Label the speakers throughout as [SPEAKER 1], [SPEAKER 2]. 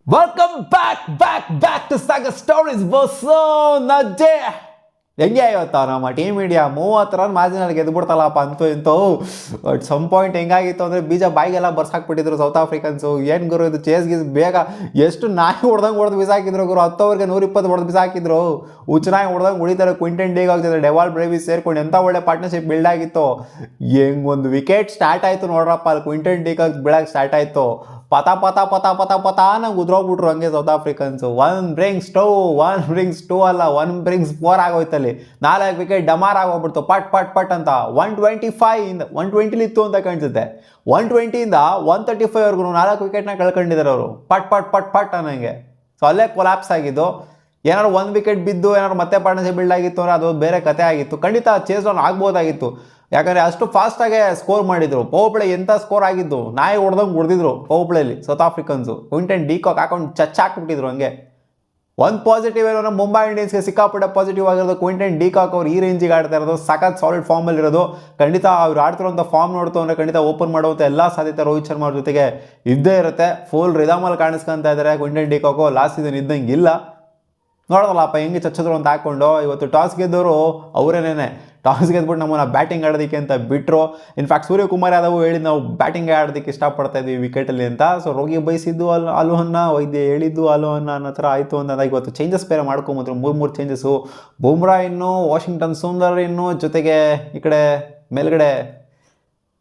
[SPEAKER 1] Welcome back to Saga Stories verso Najee. ಹೆಂಗೆ ಇವತ್ತು ನಮ್ಮ ಟೀಮ್ ಇಂಡಿಯಾ 30 ರನ್ ಮಾರ್ಜಿನಲ್ಲಿ ಗೆದ್ದುಬಿಡ್ತಲ್ಲಪ್ಪ ಅಂತೂ ಇಂತೂ. ಬಟ್ ಸಮ್ ಪಾಯಿಂಟ್ ಹೆಂಗಾಗಿತ್ತು ಅಂದರೆ ಬೀಜ ಬಾಯಿಗೆಲ್ಲ ಬರ್ಸಾಕ್ಬಿಟ್ಟಿದ್ರು ಸೌತ್ ಆಫ್ರಿಕನ್ಸು. ಏನು ಗುರು ಇದು ಚೇಸ್ ಗೀಸ್ ಬೇಗ ಎಷ್ಟು ನಾಯಿ ಹೊಡೆದು ಬಿಸಾಕಿದ್ರು ಗುರು. 10 ಓವರ್ಗೆ 120 ಹೊಡೆದು ಬಿಸಾಕಿದ್ರು. ಹುಚ್ಚನಾಗಿ ಹೊಡೆದಂಗೆ ಹೊಡಿತಾರೆ. ಕ್ವಿಂಟನ್ ಡೀಗ್ ಆಗ್ತಿದ್ದಾರೆ, ಡೆವಾಲ್ ಬ್ರೇವಿಸ್ ಸೇರ್ಕೊಂಡು ಎಂಥ ಒಳ್ಳೆ ಪಾರ್ಟ್ನರ್ಶಿಪ್ ಬಿಲ್ಡ್ ಆಗಿತ್ತು. ಹೆಂಗೆ ಒಂದು ವಿಕೆಟ್ ಸ್ಟಾರ್ಟ್ ಆಯಿತು ನೋಡ್ರಪ್ಪ, ಅಲ್ಲಿ ಕ್ವಿಂಟನ್ ಡೀಗ್ ಆಗಿ ಬೀಳಕ್ಕೆ ಸ್ಟಾರ್ಟ್ ಆಯಿತು. ಪತ ನಂಗೆ ಉದ್ರೋಗ್ಬಿಟ್ರು ಹಂಗೆ ಸೌತ್ ಆಫ್ರಿಕನ್ಸು. 1 brings 2 ಅಲ್ಲ 1 brings 4 ಆಗೋಯ್ತಲ್ಲಿ. 4 ವಿಕೆಟ್ ಡಮಾರ್ ಆಗೋಗ್ಬಿಡ್ತು ಪಟ್ ಅಂತ. 120 ಇತ್ತು ಅಂತ ಕಾಣಿಸುತ್ತೆ. 120ಇಂದ 135ವರೆಗೂ 4 ವಿಕೆಟ್ನ ಕಳ್ಕೊಂಡಿದ್ದಾರೆ ಅವರು. ಪಟ್ ಅನ್ನಂಗೆ. ಸೊ ಅಲ್ಲೇ ಕೊಲಾಪ್ಸ್ ಆಗಿದ್ದು. ಏನಾದ್ರು 1 ವಿಕೆಟ್ ಬಿದ್ದು ಏನಾದ್ರು ಮತ್ತೆ ಪಾರ್ಟ್ನರ್ಶಿಪ್ ಬಿಲ್ಡ್ ಆಗಿತ್ತು ಅಂದರೆ ಅದು ಬೇರೆ ಕತೆ ಆಗಿತ್ತು. ಖಂಡಿತ ಚೇಸ್ ಡೌನ್ ಆಗ್ಬೋದಾಗಿತ್ತು, ಯಾಕಂದರೆ ಅಷ್ಟು ಫಾಸ್ಟಾಗೆ ಸ್ಕೋರ್ ಮಾಡಿದರು. ಪವರ್ ಪ್ಲೇ ಎಂಥ ಸ್ಕೋರ್ ಆಗಿದ್ದು, ನಾಯಿ ಹೊಡೆದಂಗೆ ಹೊಡೆದಿದ್ರು ಪವರ್ ಪ್ಲೇಲಿ ಸೌತ್ ಆಫ್ರಿಕನ್ಸು. ಕ್ವಿಂಟನ್ ಡೀಕಾಕ್ ಹಾಕೊಂಡು ಹಾಕ್ಬಿಟ್ಟಿದ್ರು ಹಂಗೆ. ಒಂದು ಪಾಸಿಟಿವ್ ಏನೋ ಮುಂಬೈ ಇಂಡಿಯನ್ಸ್ಗೆ ಸಿಕ್ಕಾಪಟ್ಟೆ ಪಾಸಿಟಿವ್ ಆಗಿರೋದು ಕ್ವಿಂಟನ್ ಡೀಕಾಕ್ ಅವ್ರು ಈ ರೇಂಜಿಗೆ ಆಡ್ತಾ ಇರೋದು, ಸಖತ್ ಸಾಲಿಡ್ ಫಾರ್ಮಲ್ಲಿ ಇರೋದು. ಖಂಡಿತ ಅವ್ರು ಆಡ್ತಿರೋಂಥ ಫಾರ್ಮ್ ನೋಡ್ತು ಅಂದರೆ ಖಂಡಿತ ಓಪನ್ ಮಾಡುವಂಥ ಎಲ್ಲ ಸಾಧ್ಯತೆ ರೋಹಿತ್ ಶರ್ಮಾ ಅವ್ರ ಜೊತೆಗೆ ಇದ್ದೇ ಇರುತ್ತೆ. ಫುಲ್ ರಿದಮಲ್ಲಿ ಕಾಣಿಸ್ಕೊಂತ ಇದ್ದಾರೆ ಕ್ವಿಂಟನ್ ಡೀಕಾಕು. ಲಾಸ್ಟ್ ಸೀಸನ್ ಇದ್ದಂಗೆ ಇಲ್ಲ. ನೋಡೋದಲ್ಲಪ್ಪ ಹೆಂಗೆ ಚಚ್ಚಿದ್ರು ಅಂತ ಹಾಕ್ಕೊಂಡು. ಇವತ್ತು ಟಾಸ್ ಗೆದ್ದವರು ಅವರೇನೇನೆ. ಟಾಸ್ ಗೆದ್ಬಿಟ್ಟು ನಮ್ಮನ್ನು ಬ್ಯಾಟಿಂಗ್ ಆಡೋದಕ್ಕೆ ಅಂತ ಬಿಟ್ಟರು. ಇನ್ಫ್ಯಾಕ್ಟ್ ಸೂರ್ಯಕುಮಾರ್ ಯಾದವ್ ಹೇಳಿ ನಾವು ಬ್ಯಾಟಿಂಗ್ ಆಡೋದಕ್ಕೆ ಇಷ್ಟಪಡ್ತಾ ಇದ್ವಿ ವಿಕೆಟಲ್ಲಿ ಅಂತ. ಸೊ ರೋಗಿ ಬಯಸಿದ್ದು ಅಲುಹನ್ನ, ವೈದ್ಯ ಹೇಳಿದ್ದು ಅಲುಹನ್ನ ಅನ್ನೋ ಥರ ಆಯಿತು ಅಂತ. ಇವತ್ತು ಚೇಂಜಸ್ ಬೇರೆ ಮಾಡ್ಕೊಂಬಂದ್ರು, 3 ಚೇಂಜಸ್ಸು. ಬುಮ್ರಾ ಇನ್ನು, ವಾಷಿಂಗ್ಟನ್ ಸುಂದರ್ ಇನ್ನು, ಜೊತೆಗೆ ಈ ಕಡೆ ಮೇಲ್ಗಡೆ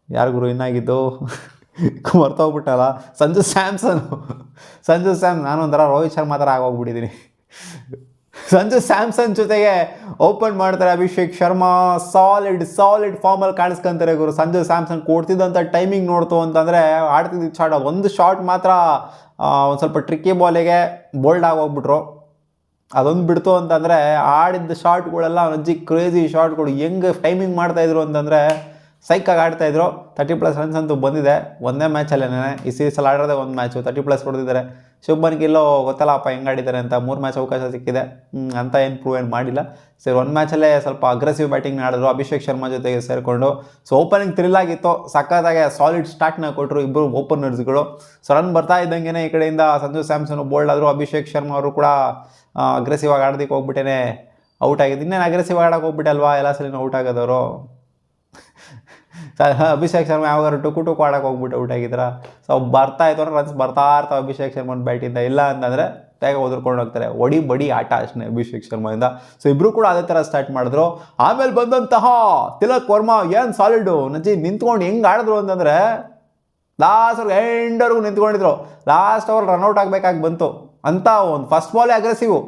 [SPEAKER 1] ಯಾರು ಗುರು ಇನ್ನಾಗಿದ್ದು ಮರ್ತೋಗ್ಬಿಟ್ಟಲ್ಲ, ಸಂಜು ಸ್ಯಾಮ್ಸನ್. ನಾನು ಒಂಥರ ರೋಹಿತ್ ಶರ್ಮಾ ಥರ ಆಗೋಗ್ಬಿಟ್ಟಿದ್ದೀನಿ. ಸಂಜು ಸ್ಯಾಮ್ಸನ್ ಜೊತೆಗೆ ಓಪನ್ ಮಾಡ್ತಾರೆ ಅಭಿಷೇಕ್ ಶರ್ಮಾ. ಸಾಲಿಡ್ ಫಾರ್ಮಲ್ಲಿ ಕಾಣಿಸ್ಕೊಂತಾರೆ ಗುರು. ಸಂಜು ಸ್ಯಾಮ್ಸನ್ ಕೊಡ್ತಿದ್ದಂಥ ಟೈಮಿಂಗ್ ನೋಡ್ತು ಅಂತಂದರೆ ಆಡ್ತಿದ್ದ ಶಾಟ್, ಒಂದು ಶಾಟ್ ಮಾತ್ರ ಒಂದು ಸ್ವಲ್ಪ ಟ್ರಿಕ್ಕಿ ಬಾಲಿಗೆ ಬೋಲ್ಡ್ ಆಗೋಗ್ಬಿಟ್ರು. ಅದೊಂದು ಬಿಡ್ತು ಅಂತಂದರೆ ಆಡಿದ್ದ ಶಾಟ್ಗಳೆಲ್ಲ ಅಜ್ಜಿ ಕ್ರೇಜಿ ಶಾಟ್ಗಳು. ಹೆಂಗೆ ಟೈಮಿಂಗ್ ಮಾಡ್ತಾಯಿದ್ರು ಅಂತಂದರೆ ಸೈಕಾಗಿ ಆಡ್ತಾಯಿದ್ರು. 30+ ರನ್ಸ್ ಅಂತೂ ಬಂದಿದೆ ಒಂದೇ ಮ್ಯಾಚಲ್ಲೇ. ಈ ಸೀರೀಸಲ್ಲಿ ಆಡೋದೇ ಒಂದು ಮ್ಯಾಚು 30+ ಹೊಡೆದಿದ್ದಾರೆ. ಶುಭ್ಮನ್ ಗಿಲ್ ಗೊತ್ತಲ್ಲಪ್ಪ ಹೆಂಗೆ ಆಡಿದ್ದಾರೆ ಅಂತ. 3 ಮ್ಯಾಚ್ ಅವಕಾಶ ಸಿಕ್ಕಿದೆ ಅಂತ ಏನು ಪ್ರೂವ್ ಮಾಡಿಲ್ಲ. ಸರಿ, 1 ಮ್ಯಾಚಲ್ಲೇ ಸ್ವಲ್ಪ ಅಗ್ರೆಸಿವ್ ಬ್ಯಾಟಿಂಗ್ ಆಡಿದ್ರು ಅಭಿಷೇಕ್ ಶರ್ಮಾ ಜೊತೆಗೆ ಸೇರಿಕೊಂಡು. ಸೊ ಓಪನಿಂಗ್ ಥ್ರಿಲ್ ಆಗಿತ್ತು, ಸಕ್ಕತ್ತಾಗೆ ಸಾಲಿಡ್ ಸ್ಟಾರ್ಟ್ನ ಕೊಟ್ಟರು ಇಬ್ಬರು ಓಪನರ್ಸ್ಗಳು. ಸೊ ರನ್ ಬರ್ತಾ ಇದ್ದಂಗೆ ಈ ಕಡೆಯಿಂದ ಸಂಜು ಸ್ಯಾಮ್ಸನ್ ಬೋಲ್ಡ್ ಆದರು. ಅಭಿಷೇಕ್ ಶರ್ಮಾ ಅವರು ಕೂಡ ಅಗ್ರೆಸಿವ್ ಆಗಿ ಆಡೋದಕ್ಕೆ ಹೋಗ್ಬಿಟ್ಟೇ ಔಟ್ ಆಗಿದ್ದು. ಇನ್ನೇನು ಅಗ್ರೆಸಿವ್ ಆಡೋಕೆ ಹೋಗ್ಬಿಟ್ಟಲ್ವಾ ಎಲ್ಲ ಸಲಿನ ಔಟ್ ಆಗೋದವರು. ಅಭಿಷೇಕ್ ಶರ್ಮಾ ಯಾವಾಗಾರು ಟುಕು ಆಡೋಕೆ ಹೋಗ್ಬಿಟ್ಟು ಔಟ್ ಆಗಿದ್ರ. ಸೊ ಬರ್ತಾ ಇತ್ತು ಅಂದ್ರೆ ರನ್ಸ್ ಬರ್ತಾ ಇರ್ತಾವೆ ಅಭಿಷೇಕ್ ಶರ್ಮಾ ಬ್ಯಾಟಿಂದ. ಇಲ್ಲ ಅಂತಂದರೆ ಬೇಗ ಒದ್ಕೊಂಡು ಹೋಗ್ತಾರೆ. ಬಡಿ ಆಟ ಅಷ್ಟೇ ಅಭಿಷೇಕ್ ಶರ್ಮಾಯಿಂದ. ಸೊ ಇಬ್ಬರು ಕೂಡ ಅದೇ ಥರ ಸ್ಟಾರ್ಟ್ ಮಾಡಿದ್ರು. ಆಮೇಲೆ ಬಂದಂತಹ ತಿಲಕ್ ವರ್ಮಾ ಏನು ಸಾಲಿಡು ನಜ್ಜಿ ನಿಂತ್ಕೊಂಡು ಹೆಂಗೆ ಆಡಿದ್ರು ಅಂತಂದರೆ ಲಾಸ್ಟ್ ಅವ್ರಿಗೆ ಎಂಡರ್ಗೂ ನಿಂತ್ಕೊಂಡಿದ್ರು. ಲಾಸ್ಟ್ ಓವರ್ ರನ್ಔಟ್ ಆಗಬೇಕಾಗಿ ಬಂತು ಅಂತ ಒಂದು ಫಸ್ಟ್ ಬಾಲೇ ಅಗ್ರೆಸಿವ್.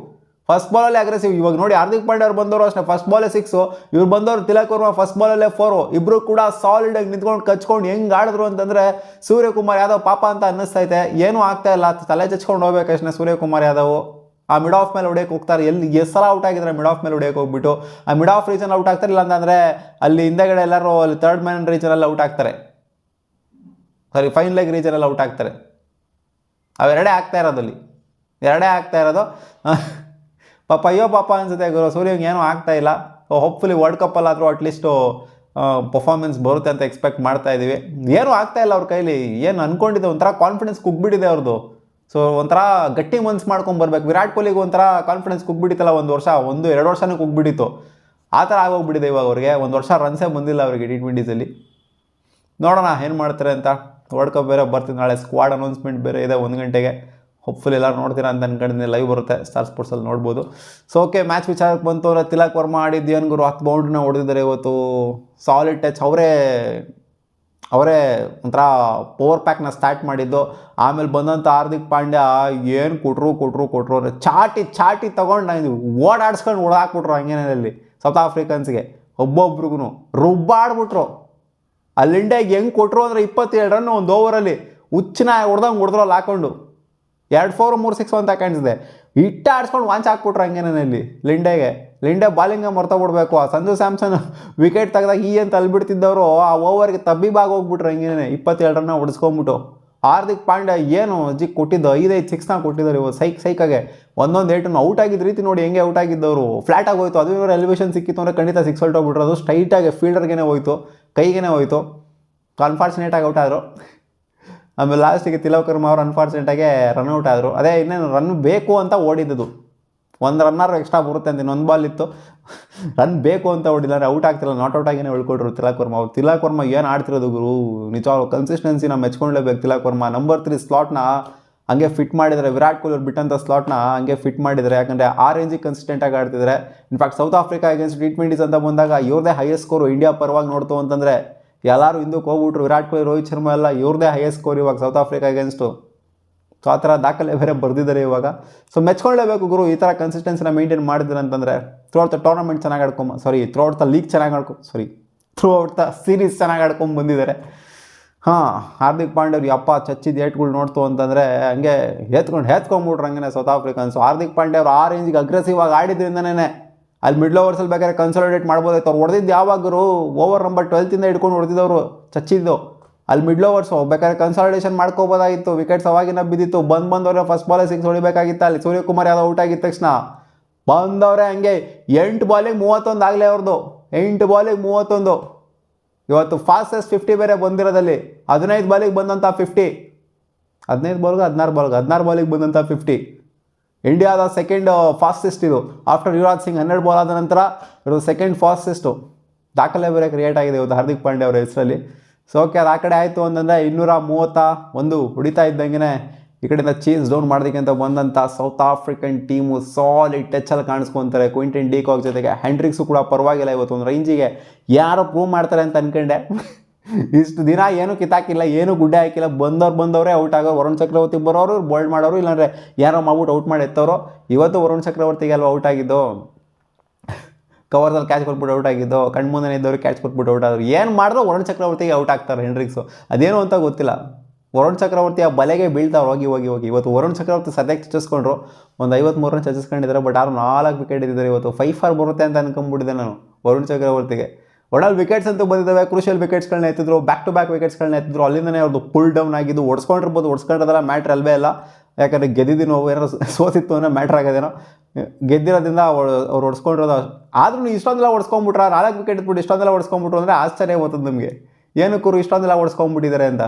[SPEAKER 1] ಇವಾಗ ನೋಡಿ ಹಾರ್ದಿಕ್ ಪಾಂಡ್ಯ ಅವ್ರು ಬಂದವರು ಅಷ್ಟೇ, ಫಸ್ಟ್ ಬಾಲೇ 6. ಇವ್ರು ಬಂದವರು ತಿಲಕ್ ವರ್ಮಾ ಫಸ್ಟ್ ಬಾಲಲ್ಲೇ 4. ಇಬ್ಬರು ಕೂಡ ಸಾಲಿಡಾಗಿ ನಿಂತ್ಕೊಂಡು ಕಚ್ಕೊಂಡು ಹೆಂಗೆ ಆಡಿದ್ರು ಅಂತಂದರೆ ಸೂರ್ಯಕುಮಾರ್ ಯಾದವ್ ಪಾಪ ಅಂತ ಅನ್ನಿಸ್ತೈತೆ. ಏನೂ ಆಗ್ತಾ ಇಲ್ಲ, ತಲೆ ಚಚ್ಕೊಂಡು ಹೋಗ್ಬೇಕಷ್ಟೇ ಸೂರ್ಯಕುಮಾರ್ ಯಾದವ್. ಆ ಮಿಡ್ ಆಫ್ ಮೇಲೆ ಹೊಡೆಯಕ್ಕೆ ಹೋಗ್ತಾರೆ. ಎಷ್ಟು ಸಲ ಔಟ್ ಆಗಿದ್ದಾರೆ ಮಿಡ್ ಆಫ್ ಮೇಲೆ ಹೊಡೆಯಕ್ಕೆ ಹೋಗ್ಬಿಟ್ಟು. ಆ ಮಿಡ್ ಆಫ್ ರೀಜನ್ ಔಟ್ ಆಗ್ತಾರೆ, ಇಲ್ಲ ಅಂತಂದರೆ ಅಲ್ಲಿ ಹಿಂದೆಗಡೆ ಎಲ್ಲರೂ ಅಲ್ಲಿ ಥರ್ಡ್ ಮ್ಯಾನ್ ರೀಜನಲ್ಲಿ ಔಟ್ ಆಗ್ತಾರೆ. ಫೈನ್ ಲೆಗ್ ರೀಜನಲ್ಲಿ ಔಟ್ ಆಗ್ತಾರೆ. ಅವೆರಡೇ ಆಗ್ತಾ ಇರೋದು. ಪಾಪ ಅನ್ಸುತ್ತೆ ಗುರು. ಸೂರ್ಯಂಗೆ ಏನೂ ಆಗ್ತಾ ಇಲ್ಲ. ಹೋಪ್ಫುಲಿ ವರ್ಲ್ಡ್ ಕಪ್ಪಲ್ಲಾದರೂ ಅಟ್ಲೀಸ್ಟು ಪರ್ಫಾರ್ಮೆನ್ಸ್ ಬರುತ್ತೆ ಅಂತ ಎಕ್ಸ್ಪೆಕ್ಟ್ ಮಾಡ್ತಾ ಇದ್ದೀವಿ. ಏನೂ ಆಗ್ತಾ ಇಲ್ಲ ಅವ್ರ ಕೈಲಿ. ಏನು ಅಂದ್ಕೊಂಡಿದ್ದೆ ಒಂಥರ ಕಾನ್ಫಿಡೆನ್ಸ್ ಕುಗ್ಬಿಟ್ಟಿದೆ ಅವ್ರದ್ದು. ಸೊ ಒಂಥರ ಗಟ್ಟಿ ಮನ್ಸು ಮಾಡ್ಕೊಂಬರ್ಬೇಕು. ವಿರಾಟ್ ಕೊಹ್ಲಿಗೆ ಒಂಥರ ಕಾನ್ಫಿಡೆನ್ಸ್ ಕುಗ್ಬಿಟ್ಟಿತ್ತಲ್ಲ, 1-2 ವರ್ಷನೇ ಕುಗ್ಬಿಟ್ಟಿತ್ತು. ಆ ಥರ ಆಗೋಗ್ಬಿಟ್ಟಿದೆ ಇವಾಗ ಅವ್ರಿಗೆ. 1 ವರ್ಷ ರನ್ಸೇ ಬಂದಿಲ್ಲ ಅವರಿಗೆ T20ಸಲ್ಲಿ. ನೋಡೋಣ ಏನು ಮಾಡ್ತಾರೆ ಅಂತ. ವರ್ಲ್ಡ್ ಕಪ್ ಬೇರೆ ಬರ್ತಿದ್ದು, ನಾಳೆ ಸ್ಕ್ವಾಡ್ ಅನೌನ್ಸ್ಮೆಂಟ್ ಬೇರೆ ಇದೆ 1 ಗಂಟೆಗೆ. ಹೋಪ್ಫುಲಿ ಎಲ್ಲರೂ ನೋಡ್ತೀರಾ ಅಂತ ಅನ್ಕೊಂಡಿದ್ದೀನಿ. ಲೈವ್ ಬರುತ್ತೆ ಸ್ಟಾರ್ ಸ್ಪೋರ್ಟ್ಸಲ್ಲಿ ನೋಡ್ಬೋದು. ಸೊ ಓಕೆ, ಮ್ಯಾಚ್ ವಿಚಾರಕ್ಕೆ ಬಂತು ಅಂದರೆ ತಿಲಕ್ ವರ್ಮಾ ಆಡಿದ್ದು ಏನು ಗುರು, 10 ಬೌಂಡ್ರಿನ ಹೊಡೆದಿದ್ದಾರೆ ಇವತ್ತು. Solid touch. ಅವರೇ ಒಂಥರ ಪವರ್ ಪ್ಯಾಕ್ನ ಸ್ಟಾರ್ಟ್ ಮಾಡಿದ್ದು. ಆಮೇಲೆ ಬಂದಂಥ ಹಾರ್ದಿಕ್ ಪಾಂಡ್ಯ ಏನು ಕೊಟ್ಟರು ಅಂದರೆ ಚಾಟಿ ತೊಗೊಂಡು ಓಡಾಡ್ಸ್ಕೊಂಡು ಹೊಡೆದಾಕ್ಬಿಟ್ರು ಹಂಗೇನಲ್ಲಿ ಸೌತ್ ಆಫ್ರಿಕನ್ಸ್ಗೆ. ಒಬ್ಬೊಬ್ರಿಗೂ ರುಬ್ಬಾಡ್ಬಿಟ್ರು. ಅಲ್ಲಿ ಇಂಡಿಯಾಗೆ ಹೆಂಗೆ ಕೊಟ್ಟರು ಅಂದರೆ 27 ರನ್ ಒಂದು ಓವರಲ್ಲಿ ಹುಚ್ಚನ ಹೊಡೆದ್ರು ಅಲ್ಲಿ ಹಾಕೊಂಡು. 2 4 3 6 ಅಂತ ಕಾಣಿಸಿದೆ. ಆಡಿಸ್ಕೊಂಡು ವಾಂಚ್ ಹಾಕ್ಬಿಟ್ರು ಹಂಗೇನಲ್ಲಿ ಲಿಂಡೆ ಬಾಲಿಂಗ ಮರ್ತೋಗ್ಬಿಡ್ಬೇಕು. ಆ ಸಂಜು ಸ್ಯಾಮ್ಸನ್ ವಿಕೆಟ್ ತೆಗೆದಾಗ ಅಂತ ಅಲ್ಬಿಡ್ತಿದ್ದವರು ಆ ಓವರ್ಗೆ ತಬ್ಬಿಬಾಗಿ ಹೋಗ್ಬಿಟ್ರು ಹಂಗೇನೆ. 27 ರನ್ನ ಹೊಡೆಸ್ಕೊಂಬಿಟ್ಟು. ಹಾರ್ದಿಕ್ ಪಾಂಡ್ಯ ಏನು ಅಜ್ಜಿ ಕೊಟ್ಟಿದ್ದು 5 6ನ ಕೊಟ್ಟಿದ್ದಾರೆ ಇವರು. ಸೈಕಾಗೆ ಒಂದೊಂದು 8 ಔಟ್ ಆಗಿದ್ದ ರೀತಿ ನೋಡಿ ಹೆಂಗೆ ಔಟ್ ಆಗಿದ್ದವರು. ಫ್ಲಾಟ್ ಆಗೋಯ್ತು. ಅದು ಇವರು ಎಲಿವೇಶನ್ ಸಿಕ್ಕಿತ್ತು ಅಂದರೆ ಖಂಡಿತ 6 ಹೊರಟೋಗ್ಬಿಟ್ರು. ಅದು ಸ್ಟ್ರೈಟಾಗಿ ಫೀಲ್ಡರ್ಗೆ ಹೋಯ್ತು, ಕೈಗೇ ಹೋಯ್ತು. ಅನ್ಫಾರ್ಚುನೇಟಾಗಿ ಔಟ್ ಆದರು. ಆಮೇಲೆ ಲಾಸ್ಟಿಗೆ ತಿಲಕ್ ವರ್ಮ ಅವರು ಅನ್ಫಾರ್ಚುನೇಟಾಗಿ ರನ್ಔಟ್ ಆದರು. ಅದೇ ಇನ್ನೇನು ರನ್ ಬೇಕು ಅಂತ ಓಡಿದ್ದು, ಒಂದು ರನ್ನರ್ ಎಕ್ಸ್ಟ್ರಾ ಬರುತ್ತೆ ಅಂತ ಇನ್ನೊಂದು ಬಾಲ್ ಇತ್ತು, ರನ್ ಬೇಕು ಅಂತ ಓಡಿಲ್ಲ, ಔಟ್ ಆಗ್ತಿಲ್ಲ, ನಾಟ್ ಔಟ್ ಆಗಿನೇ ಉಳ್ಕೊಟ್ರು ತಿಲಕ್ ವರ್ಮ ಅವ್ರು. ತಿಲಕ್ ವರ್ಮ ಏನು ಆಡ್ತಿರೋದು ಗುರು, ನಿಜವಾಗ್ಲೂ ಕನ್ಸಿಸ್ಟೆನ್ಸಿನ ಮೆಚ್ಕೊಂಡ್ಲೇಬೇಕು ತಿಲಕ್ ವರ್ಮ. ನಂಬರ್ 3 ಸ್ಲಾಟ್ನ ಹಂಗೆ ಫಿಟ್ ಮಾಡಿದರೆ, ವಿರಾಟ್ ಕೊಹ್ಲಿ ಅವ್ರು ಬಿಟ್ಟಂಥ ಸ್ಲಾಟ್ನ ಹಂಗೆ ಫಿಟ್ ಮಾಡಿದರೆ, ಯಾಕಂದರೆ ಆ ರೇಂಜಿಗೆ ಕನ್ಸಿಸ್ಟೆಂಟಾಗಿ ಆಡ್ತಿದ್ದಾರೆ. In fact south Africa against T20s ಅಂತ ಬಂದಾಗ ಇವ್ರದೇ ಹೈಯೆಸ್ಟ್ ಸ್ಕೋರು ಇಂಡಿಯಾ ಪರವಾಗಿ ನೋಡ್ತು ಅಂತಂದರೆ ಎಲ್ಲರೂ ಹಿಂದಕ್ಕೆ ಹೋಗ್ಬಿಟ್ರು. ವಿರಾಟ್ ಕೊಹ್ಲಿ, ರೋಹಿತ್ ಶರ್ಮಾ ಎಲ್ಲ ಇವ್ರದೇ ಹೈಯೆಸ್ಟ್ ಸ್ಕೋರ್ ಇವಾಗ ಸೌತ್ ಆಫ್ರಿಕಾ ಅಗೇನ್ಸ್ಟು. ಸೊ ಆ ಥರ ದಾಖಲೆ ಬೇರೆ ಬರೆದಿದ್ದಾರೆ ಇವಾಗ. ಸೊ ಮೆಚ್ಕೊಳ್ಳೇಬೇಕು ಗುರು, ಈ ಥರ ಕನ್ಸಿಸ್ಟೆನ್ಸಿನ ಮೇಂಟೈನ್ ಮಾಡಿದ್ರೆ ಅಂತಂದರೆ. ಥ್ರೂ ಔಟ್ ದ ಟೂರ್ನಮೆಂಟ್ ಚೆನ್ನಾಗಿ ಥ್ರೂ ಔಟ್ ದ ಲೀಗ್ ಚೆನ್ನಾಗಿ ಥ್ರೂ ಔಟ್ ದ ಸೀರೀಸ್ ಚೆನ್ನಾಗಿ ಆಡ್ಕೊಂಡು ಬಂದಿದ್ದಾರೆ. ಹಾಂ, ಹಾರ್ದಿಕ್ ಪಾಂಡ್ಯ ಅವ್ರು ಯಪ್ಪ ಚಚ್ಚಿದ ಏಟ್ಗಳು ನೋಡ್ತು ಅಂತಂದರೆ ಹಂಗೆ ಹೆತ್ಕೊಂಡ್ಬಿಟ್ರು ಹಂಗೆ ಸೌತ್ ಆಫ್ರಿಕನ್ಸು. ಹಾರ್ದಿಕ್ ಪಾಂಡ್ಯ ಅವರು ಆ ರೇಂಜಿಗೆ ಅಗ್ರೆಸಿವ್ ಆಗಿ ಆಡಿದ್ರಿಂದನೇ ಅಲ್ಲಿ ಮಿಡ್ಲ್ ಓವರ್ಸಲ್ಲಿ ಬೇಕಾದ್ರೆ ಕನ್ಸಾಲಿಡೇಟ್ ಮಾಡ್ಬೋದಾಯ್ತು. ಅವ್ರು ಹೊಡೆದಿದ್ದು ಯಾವಾಗರು ಓವರ್ ನಂಬರ್ 12 ಹಿಡ್ಕೊಂಡು ಹೊಡೆದಿದ್ದವರು ಚಚ್ಚಿದ್ದು. ಅಲ್ಲಿ ಮಿಡ್ಲ್ ಓವರ್ಸು ಬೇಕಾದ್ರೆ ಕನ್ಸಾಲಿಡೇಷನ್ ಮಾಡ್ಕೋಬೋದಾಗಿತ್ತು, ವಿಕೆಟ್ಸ್ ಅವಾಗಿನ ಬಿದ್ದಿತ್ತು. ಬಂದವ್ರೆ ಫಸ್ಟ್ ಬಾಲೇ 6 ಹೊಡಿಬೇಕಾಗಿತ್ತು. ಅಲ್ಲಿ ಸೂರ್ಯಕುಮಾರ್ ಯಾದವ್ ಔಟ್ ಆಗಿದ್ದ ತಕ್ಷಣ ಬಂದವ್ರೆ ಹಂಗೆ 8 ಬಾಲಿಗೆ 31 ಆಗಲೇ ಅವ್ರದ್ದು, 8 ಬಾಲಿಗೆ 31. ಇವತ್ತು ಫಾಸ್ಟೆಸ್ಟ್ 50 ಬೇರೆ ಬಂದಿರೋದಲ್ಲಿ, 15 ಬಾಲಿಗೆ ಬಂದಂಥ 50, 15 ಬಾಲ್ಗೆ 16 ಬಾಲಿಗೆ ಬಂದಂಥ 50. ಇಂಡಿಯಾದ ಸೆಕೆಂಡ್ ಫಾಸ್ಟೆಸ್ಟ್ ಇದು. ಆಫ್ಟರ್ ಯುವರಾಜ್ ಸಿಂಗ್ 12 ಬಾಲ್ ಆದ ನಂತರ ಇದು ಸೆಕೆಂಡ್ ಫಾಸ್ಟೆಸ್ಟು. ದಾಖಲೆ ಬೇರೆ ಕ್ರಿಯೇಟ್ ಆಗಿದೆ ಇವತ್ತು ಹಾರ್ದಿಕ್ ಪಾಂಡ್ಯ ಅವರ ಹೆಸರಲ್ಲಿ. ಸೊ ಓಕೆ, ಅದು ಆ ಕಡೆ ಆಯಿತು ಅಂತಂದರೆ 231 ಹೊಡಿತಾ ಇದ್ದಂಗೆ ಈ ಕಡೆಯಿಂದ ಚೇಸ್ ಡೌನ್ ಮಾಡೋದಕ್ಕೆ ಅಂತ ಬಂದಂಥ ಸೌತ್ ಆಫ್ರಿಕನ್ ಟೀಮು ಸಾಲಿಡ್ ಟಚ್ಚಲ್ಲಿ ಕಾಣಿಸ್ಕೊತಾರೆ. ಕ್ವಿಂಟನ್ ಡಿ ಕಾಕ್ ಜೊತೆಗೆ ಹ್ಯಾಂಡ್ರಿಕ್ಸು ಕೂಡ ಪರವಾಗಿಲ್ಲ ಇವತ್ತು ಒಂದು ರೇಂಜಿಗೆ ಯಾರೋ ಪ್ರೂವ್ ಮಾಡ್ತಾರೆ ಅಂತ ಅನ್ಕೊಂಡೆ. ಇಷ್ಟು ದಿನ ಏನೂ ಕಿತ್ತಾಕಿಲ್ಲ, ಏನೂ ಗುಡ್ಡೆ ಹಾಕಿಲ್ಲ, ಬಂದವರೇ ಔಟ್ ಆಗೋರು. ವರುಣ್ ಚಕ್ರವರ್ತಿ ಬರೋರು ಬೋಲ್ಡ್ ಮಾಡೋರು, ಇಲ್ಲಾಂದರೆ ಯಾರೋ ಮಾಡ್ಬಿಟ್ಟು ಔಟ್ ಮಾಡಿ ಎತ್ತವರು. ಇವತ್ತು ವರುಣ್ ಚಕ್ರವರ್ತಿಗೆ ಅಲ್ವಾ ಔಟ್ ಆಗಿದ್ದು, ಕವರ್ದಲ್ಲಿ ಕ್ಯಾಚ್ ಕೊಟ್ಬಿಟ್ಟು ಔಟ್ ಆಗಿದ್ದು, ಕಣ್ಮುಂದೆ ಇದ್ದವ್ರು ಕ್ಯಾಚ್ ಕೊಟ್ಬಿಟ್ಟು ಔಟ್ ಆದರು. ಏನು ಮಾಡಿದ್ರು ವರುಣ್ ಚಕ್ರವರ್ತಿಗೆ ಔಟ್ ಆಗ್ತಾರೆ ಹೆಂಡ್ರಿಕ್ಸು. ಅದೇನು ಅಂತ ಗೊತ್ತಿಲ್ಲ. ವರುಣ್ ಚಕ್ರವರ್ತಿ ಆ ಬಲೆಗೆ ಬೀಳ್ತಾವ್ರು ಹೋಗಿ. ಇವತ್ತು ವರುಣ್ ಚಕ್ರವರ್ತಿ ಸದ್ಯಕ್ಕೆ ಚಚ್ಚಿಸ್ಕೊಂಡ್ರು, ಒಂದು 53 ರನ್ ಚಚ್ಚಿಸ್ಕೊಂಡಿದ್ದಾರೆ. ಬಟ್ ಅವ್ರು 4 ವಿಕೆಟ್ ಇದ್ದಿದ್ದಾರೆ ಇವತ್ತು. 5 ಬರುತ್ತೆ ಅಂತ ಅನ್ಕೊಂಡ್ಬಿಟ್ಟಿದ್ದೆ ನಾನು ವರುಣ್ ಚಕ್ರವರ್ತಿಗೆ. ಒಡಲ್ಲಿ ವಿಕೆಟ್ಸ್ ಅಂತೂ ಬಂದಿದ್ದಾವೆ, ಕ್ರೂಷಿಯಲ್ ವಿಕೆಟ್ಸ್ಗಳನ್ನ ಎತ್ತಿದ್ರು, ಬ್ಯಾಕ್ ಟು ಬ್ಯಾಕ್ ವಿಕೆಟ್ಸ್ಗಳನ್ನ ಎತ್ತಿದ್ರು. ಅಲ್ಲಿಂದನೇ ಅವ್ರದ್ದು ಪುಲ್ ಡೌನ್ ಆಗಿದ್ದು. ಹೊಡ್ಸ್ಕೊಂಡಿರೋದಲ್ಲ ಮ್ಯಾಟ್ರ್ ಅಲ್ವೇ ಇಲ್ಲ, ಯಾಕಂದರೆ ಗೆದ್ದಿದ್ದೀನೋ ಏನಾರು ಸೋತಿತ್ತು ಅಂದರೆ ಮ್ಯಾಟ್ರ್ ಆಗೋದೇನೋ. ಗೆದ್ದಿರೋದ್ರಿಂದ ಅವ್ರು ಹೊಡ್ಸ್ಕೊಂಡಿರೋದು. ಆದ್ರೂ ಇಷ್ಟೊಂದೆಲ್ಲ ಹೊಡ್ಸ್ಕೊಂಡ್ಬಿಟ್ರೆ, 4 ವಿಕೆಟ್ ಇಟ್ಬಿಟ್ಟು ಇಷ್ಟೊಂದೆಲ್ಲ ಹೊಡ್ಸ್ಕೊಂಡ್ಬಿಟ್ರು ಅಂದರೆ ಆಶ್ಚರ್ಯ ಹೋಗ್ತದೆ ನಮಗೆ, ಏನಕ್ಕೂ ಇಷ್ಟೊಂದೆಲ್ಲ ಹೊಡ್ಸ್ಕೊಂಡ್ಬಿಟ್ಟಿದ್ದಾರೆ ಅಂತ.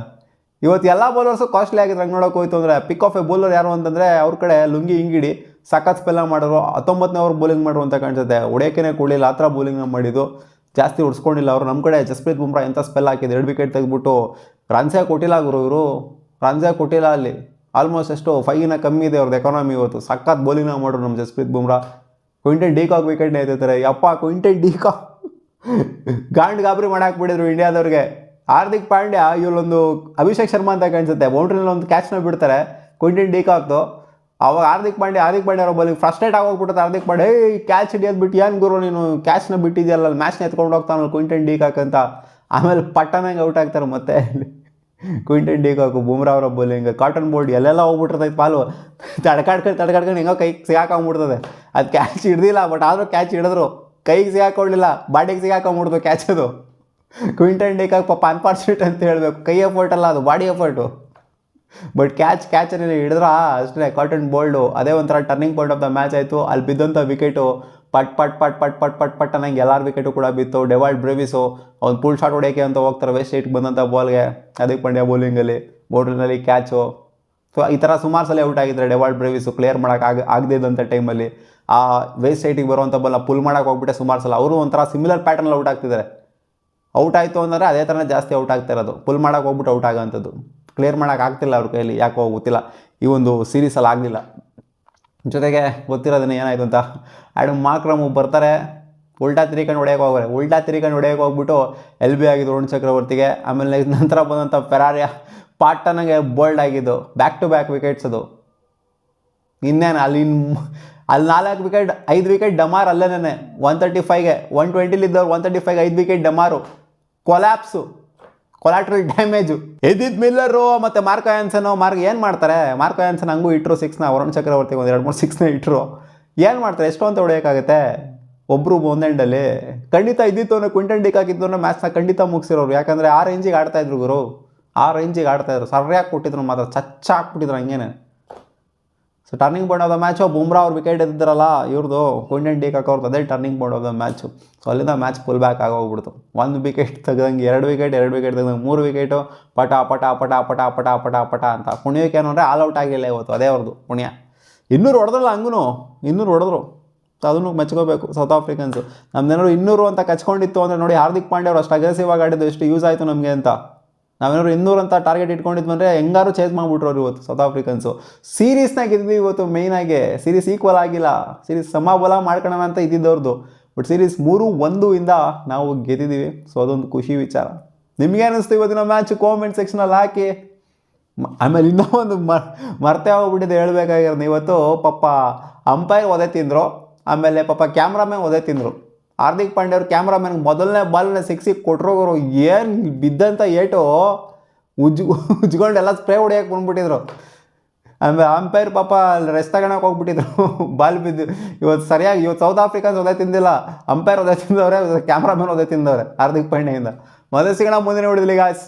[SPEAKER 1] ಇವತ್ತು ಎಲ್ಲ ಬೌಲರ್ಸು ಕಾಸ್ಟ್ಲಿ ಆಗಿದ್ರು. ಹಂಗೆ ನೋಡೋಕೆ ಹೋಯ್ತು ಅಂದರೆ ಪಿಕ್ ಆಫ್ ಎ ಬೌಲರ್ ಯಾರು ಅಂತಂದರೆ ಅವ್ರ ಕಡೆ ಲುಂಗಿ ಇಂಗಿಡಿ ಸಖತ್ ಸ್ಪೆಲ್ಲ ಮಾಡೋರು. 19ನೇ ಓವರ್ ಬೌಲಿಂಗ್ ಮಾಡುವ ಅಂತ ಕಾಣಿಸುತ್ತೆ, ಹೊಡೆಯೋಕೆ ಕೊಡಲಿಲ್ಲ, ಆ ಥರ ಬೌಲಿಂಗ್ನ ಮಾಡಿದ್ದು. ಜಾಸ್ತಿ ಹೊಡ್ಸ್ಕೊಂಡಿಲ್ಲ ಅವರು. ನಮ್ಮ ಕಡೆ ಜಸ್ಪ್ರೀತ್ ಬುಮ್ರಾ ಎಂಥ ಸ್ಪೆಲ್ ಹಾಕಿದ್ದು, 2 ವಿಕೆಟ್ ತೆಗೆದ್ಬಿಟ್ಟು ರನ್ಸೇ ಕೊಟ್ಟಿಲ್ಲ ಗುರು ಇವರು, ರನ್ಸೇ ಕೊಟ್ಟಿಲ್ಲ. ಅಲ್ಲಿ ಆಲ್ಮೋಸ್ಟ್ ಎಷ್ಟು 5ನ ಕಮ್ಮಿ ಇದೆ ಅವ್ರದ್ದು ಎಕಾನಮಿ ಇವತ್ತು. ಸಖತ್ ಬೌಲಿಂಗ್ನ ಮಾಡೋರು ನಮ್ಮ Jasprit Bumrah. Quinton de Kock ವಿಕೆಟ್ನ ಎತ್ತುತ್ತಾರೆ. ಯಪ್ಪ ಕ್ವಿಂಟನ್ ಡಿ ಕಾಕ್ ಗಾಬರಿ ಮಾಡಾಕ್ಬಿಟ್ಟಿದ್ರು ಇಂಡಿಯಾದವ್ರಿಗೆ. ಹಾರ್ದಿಕ್ ಪಾಂಡ್ಯ ಇವ್ರೊಂದು ಅಭಿಷೇಕ್ ಶರ್ಮಾ ಅಂತ ಕಾಣಿಸುತ್ತೆ, ಬೌಂಡ್ರಿನಲ್ಲಿ ಒಂದು ಕ್ಯಾಚ್ನ ಬಿಡ್ತಾರೆ ಕ್ವಿಂಟನ್ ಡಿ ಕಾಕ್ದು. ಅವಾಗ ಹಾರ್ದಿಕ್ ಪಾಂಡ್ಯ ಅವ್ರ ಬೌಲಿಂಗ್ ಫ್ರಸ್ಟ್ರೇಟ್ ಆಗೋಗ್ಬಿಡುತ್ತೆ. ಹಾರ್ದಿಕ್ ಪಾಂಡ್ಯ ಕ್ಯಾಚ್ ಹಿಡಿಯೋದು ಬಿಟ್ಟು ಏನು ಗುರು ನೀನು ಕ್ಯಾಚ್ನ ಬಿಟ್ಟಿದ್ಯಲ್ಲ, ಮ್ಯಾಚ್ನ ಎತ್ಕೊಂಡು ಹೋಗ್ತಾನಲ್ಲ ಕ್ವಿಂಟನ್ ಡಿ ಕಾಕ್ ಅಂತ. ಆಮೇಲೆ ಪಟ್ಟನಂಗೆ ಔಟ್ ಆಗ್ತಾರೆ ಮತ್ತೆ ಕ್ವಿಂಟನ್ ಡಿ ಕಾಕು. ಬುಮ್ರಾ ಅವರ ಬೌಲಿಂಗ್ ಕಾಟನ್ ಬೋರ್ಡ್ ಎಲ್ಲೆಲ್ಲ ಹೋಗ್ಬಿಟ್ಟಿರ್ತೈತೆ ಪಾಲು, ತಡ್ಕಾಡ್ಕೊಂಡು ಹೆಂಗೋ ಕೈಗೆ ಸಿಗಾಕೊಂಬಿಡ್ತದೆ. ಅದು ಕ್ಯಾಚ್ ಹಿಡ್ದಿಲ್ಲ, ಬಟ್ ಆದರೂ ಕ್ಯಾಚ್ ಹಿಡಿದ್ರು, ಕೈಗೆ ಸಿಗಾಕೊಳ್ಳಿಲ್ಲ, ಬಾಡಿಗೆ ಸಿಗಾಕೊಂಬಿಡ್ತು ಕ್ಯಾಚ್. ಅದು ಕ್ವಿಂಟನ್ ಡಿ ಕಾಕ್ ಪಾಪ ಅನ್ಫಾರ್ಚುನೇಟ್ ಅಂತ ಹೇಳಬೇಕು, ಕೈ ಎಫರ್ಟ್ ಅಲ್ಲ ಅದು, ಬಾಡಿ ಎಫರ್ಟು. ಬಟ್ ಕ್ಯಾಚನ್ನು ಹಿಡಿದ್ರ ಅಷ್ಟೇ ಕಾಟನ್ ಬೋಲ್ಡು. ಅದೇ ಒಂಥರ turning point of the match ಆಯಿತು. ಅಲ್ಲಿ ಬಿದ್ದಂಥ ವಿಕೆಟು ಪಟ್ ಅನ್ನಂಗೆ ಎಲ್ಲರ ವಿಕೆಟು ಕೂಡ ಬಿತ್ತು. ಡೆವಾಲ್ಡ್ ಬ್ರೇವಿಸು ಅವ್ನು ಫುಲ್ ಶಾಟ್ ಹೊಡೆಯೋಕೆ ಅಂತ ಹೋಗ್ತಾರೆ ವೆಸ್ಟ್ ಸೈಡ್ಗೆ ಬಂದಂಥ ಬಾಲ್ಗೆ, ಹಾರ್ದಿಕ್ ಪಾಂಡ್ಯ ಬೌಲಿಂಗಲ್ಲಿ ಬೌಂಡ್ರಿನಲ್ಲಿ ಕ್ಯಾಚು. ಸೊ ಈ ಥರ ಸುಮಾರು ಸಲ ಔಟ್ ಆಗಿದ್ದಾರೆ ಡೆವಾಲ್ಡ್ ಬ್ರೇವಿಸು, ಕ್ಲಿಯರ್ ಮಾಡೋಕೆ ಆಗದೇ ಇದ್ದಂಥ ಟೈಮಲ್ಲಿ. ಆ ವೆಸ್ಟ್ ಸೈಡಿಗೆ ಬರುವಂಥ ಬಾಲ್ನ ಪುಲ್ ಮಾಡೋಕೆ ಹೋಗ್ಬಿಟ್ಟೆ ಸುಮಾರು ಸಲ. ಅವರು ಒಂಥರ ಸಿಮಿಲರ್ ಪ್ಯಾಟರ್ನಲ್ಲಿ ಔಟ್ ಆಗ್ತಿದ್ದಾರೆ. ಔಟ್ ಆಯಿತು ಅಂದರೆ ಅದೇ ಥರನೇ ಜಾಸ್ತಿ ಔಟ್ ಆಗ್ತಾ ಇರೋದು, ಪುಲ್ ಮಾಡೋಕೆ ಹೋಗ್ಬಿಟ್ಟು ಔಟ್ ಆಗೋಂಥದ್ದು. ಕ್ಲಿಯರ್ ಮಾಡೋಕೆ ಆಗ್ತಿಲ್ಲ ಅವ್ರ ಕೈಯಲ್ಲಿ, ಯಾಕೋ ಗೊತ್ತಿಲ್ಲ, ಈ ಒಂದು ಸೀರೀಸಲ್ಲಿ ಆಗಲಿಲ್ಲ. ಜೊತೆಗೆ ಗೊತ್ತಿರೋದನ್ನ ಏನಾಯಿತು ಅಂತ, ಆ್ಯಡಮ್ ಮಾರ್ಕ್ರಮ್ ಬರ್ತಾರೆ, ಉಲ್ಟಾ ತಿರ್ಕೊಂಡು ಹೊಡೆಯೋಕೆ ಹೋಗ್ಬಿಟ್ಟು LB ಆಗಿದ್ದು ವರುಣ್ ಚಕ್ರವರ್ತಿಗೆ. ಆಮೇಲೆ ನಂತರ ಬಂದಂಥ ಫೆರಾರಿಯ ಪಾಟನಾಗೆ ಬೋಲ್ಡ್ ಆಗಿದ್ದು, ಬ್ಯಾಕ್ ಟು ಬ್ಯಾಕ್ ವಿಕೆಟ್ಸ್. ಅದು ಇನ್ನೇನು ಅಲ್ಲಿ 4 ವಿಕೆಟ್ 5 ವಿಕೆಟ್ ಡಮಾರ್ ಅಲ್ಲೇನೇ. 135ಗೆ 120ಲಿದ್ದವ್ರು 135ಗೆ 5 ವಿಕೆಟ್ ಡಮಾರು, ಕೊಲಾಟ್ರಲ್ ಡ್ಯಾಮೇಜು. ಎದಿತ್ ಮಿಲ್ಲರು ಮತ್ತು ಮಾರ್ಕೋ ಆ್ಯನ್ಸನು ಏನು ಮಾಡ್ತಾರೆ, ಮಾರ್ಕೋ ಆ್ಯನ್ಸನ್ ಹಂಗೂ ಇಟ್ಟರು 6ನ, ವರುಣ್ ಚಕ್ರವರ್ತಿಗೆ 1-2-3 6ನ ಇಟ್ಟರು. ಏನು ಮಾಡ್ತಾರೆ, ಎಷ್ಟು ಅಂತ ಹೊಡೆಯೋಕ್ಕಾಗುತ್ತೆ ಒಬ್ಬರು ಒಂದೆಂಡಲ್ಲಿ. ಖಂಡಿತ ಇದ್ದಿತ್ತು ಅಂದರೆ ಕ್ವಿಂಟನ್ ಡಿ ಕಾಕ್ ಇದ್ದು ಅಂದರೆ ಮ್ಯಾಚ್ನ ಖಂಡಿತ ಮುಗಿಸಿರೋರು. ಯಾಕಂದರೆ ಆ ರೇಂಜಿಗೆ ಆಡ್ತಾಯಿದ್ರು ಗುರು, ಆ ರೇಂಜಿಗೆ ಆಡ್ತಾಯಿದ್ರು. ಸರಿಯಾಗಿ ಕೊಟ್ಟಿದ್ರು ಮಾತ್ರ, ಚಚ್ಚ ಹಾಕ್ಬಿಟ್ಟಿದ್ರು ಹಂಗೇನೆ. So turning point of the match Bumrah ಅವ್ರು ವಿಕೆಟ್ ಎದ್ದಿದ್ರಲ್ಲ ಇವ್ರದ್ದು ಕ್ವಿಂಟನ್ ಡಿ ಕಾಕ್ ಅವ್ರದ್ದು ಅದೇ turning point of the match. So ಅಲ್ಲಿಂದ ಮ್ಯಾಚ್ ಫುಲ್ ಬ್ಯಾಕ್ ಆಗೋಗ್ಬಿಡ್ತು. 1 ವಿಕೆಟ್ ತೆಗ್ದಂಗೆ 2 ವಿಕೆಟ್ ತೆಗ್ದಂಗೆ 3 ವಿಕೆಟು ಪಟ ಪಟ ಪಟ ಪಟ ಪಟ ಪಟ ಪಟ ಅಂತ. ಪುಣ್ಯಕ್ಕೆ ಏನು ಅಂದರೆ ಆಲ್ ಔಟ್ ಆಗಿಲ್ಲ ಇವತ್ತು, ಅದೇ ಅವ್ರದ್ದು ಪುಣ್ಯ. 200 ಹೊಡೆದ್ರಲ್ಲ ಹಂಗೂ 200 ಹೊಡೆದ್ರು. ಸೊ ಅದನ್ನು ಮೆಚ್ಕೋಬೇಕು ಸೌತ್ ಆಫ್ರಿಕನ್ಸು. ನಮ್ದೇನಾದ್ರು 200 ಅಂತ ಕಚ್ಕೊಂಡಿತ್ತು ಅಂದರೆ ನೋಡಿ ಹಾರ್ದಿಕ್ ಪಾಂಡ್ಯ ಅವರು ಅಷ್ಟು ಅಗ್ರೆಸಿವ್ ಆಗಿ ಆಡಿದ್ದು ಎಷ್ಟು ಯೂಸ್ ಆಯಿತು ನಮಗೆ ಅಂತ. ನಾವೇನಾದ್ರು 200 ಅಂತ ಟಾರ್ಗೆಟ್ ಇಟ್ಕೊಂಡಿದ್ವಿ ಅಂದರೆ ಹೆಂಗಾರು ಚೇಸ್ ಮಾಡಿಬಿಟ್ರು ಅವ್ರು ಇವತ್ತು ಸೌತ್ ಆಫ್ರಿಕನ್ಸು. ಸೀರೀಸ್ನಾಗ ಇದ್ವಿ ಇವತ್ತು ಮೇಯ್ನಾಗಿ. ಸೀರೀಸ್ ಈಕ್ವಲ್ ಆಗಿಲ್ಲ, ಸೀರೀಸ್ ಸಮಬಲ ಮಾಡ್ಕೊಳ್ಳೋಣ ಅಂತ ಇದ್ದಿದ್ದವ್ರದ್ದು. ಬಟ್ ಸೀರೀಸ್ 3-1 ಇಂದ ನಾವು ಗೆದ್ದಿದ್ದೀವಿ. ಸೊ ಅದೊಂದು ಖುಷಿ ವಿಚಾರ. ನಿಮ್ಗೆ ಅನ್ನಿಸ್ತು ಇವತ್ತಿನ ಮ್ಯಾಚ್ ಕಾಮೆಂಟ್ ಸೆಕ್ಷನಲ್ಲಿ ಹಾಕಿ. ಆಮೇಲೆ ಇನ್ನೂ ಒಂದು ಮರ್ತೇ ಹೋಗ್ಬಿಟ್ಟಿದೆ ಹೇಳ್ಬೇಕಾಗಿರೋದು. ಇವತ್ತು ಪಾಪ ಅಂಪೈರ್ ಒದೆ ತಿಂದರು, ಆಮೇಲೆ ಪಾಪ ಕ್ಯಾಮ್ರಾಮನ್ ಒದೆ ತಿಂದರು. ಹಾರ್ದಿಕ್ ಪಾಂಡ್ಯ ಅವ್ರು ಕ್ಯಾಮ್ರಾಮನ್ಗೆ ಮೊದಲನೇ ಬಾಲ್ನ ಸಿಕ್ಸಿಗೆ ಕೊಟ್ಟರೋರು ಏನು ಬಿದ್ದಂಥ ಏಟು ಉಜ್ಕೊಂಡೆಲ್ಲ ಸ್ಪ್ರೇ ಹೊಡಿಯೋಕೆ ಬಂದ್ಬಿಟ್ಟಿದ್ರು. ಆಮೇಲೆ ಅಂಪೈರ್ ಪಾಪ ರೆಸ್ಟ್ ತಗೊಳಕ್ಕೆ ಹೋಗ್ಬಿಟ್ಟಿದ್ರು ಬಾಲ್ ಬಿದ್ದು. ಇವತ್ತು ಸರಿಯಾಗಿ ಇವತ್ತು ಸೌತ್ ಆಫ್ರಿಕನ್ಸ್ ಒದೆ ತಿಂದಿಲ್ಲ, ಅಂಪೈರ್ ಒದೆ ತಿಂದವ್ರೆ, ಕ್ಯಾಮ್ರಾಮನ್ ಒದೆ ತಿಂದವ್ರೆ ಹಾರ್ದಿಕ್ ಪಾಂಡ್ಯದಿಂದ. ಮೊದಲು ಸಿಗೋಣ ಮುಂದಿನ ವಿಡಿಯೋದಲ್ಲಿ ಗಾಯ್ಸ್.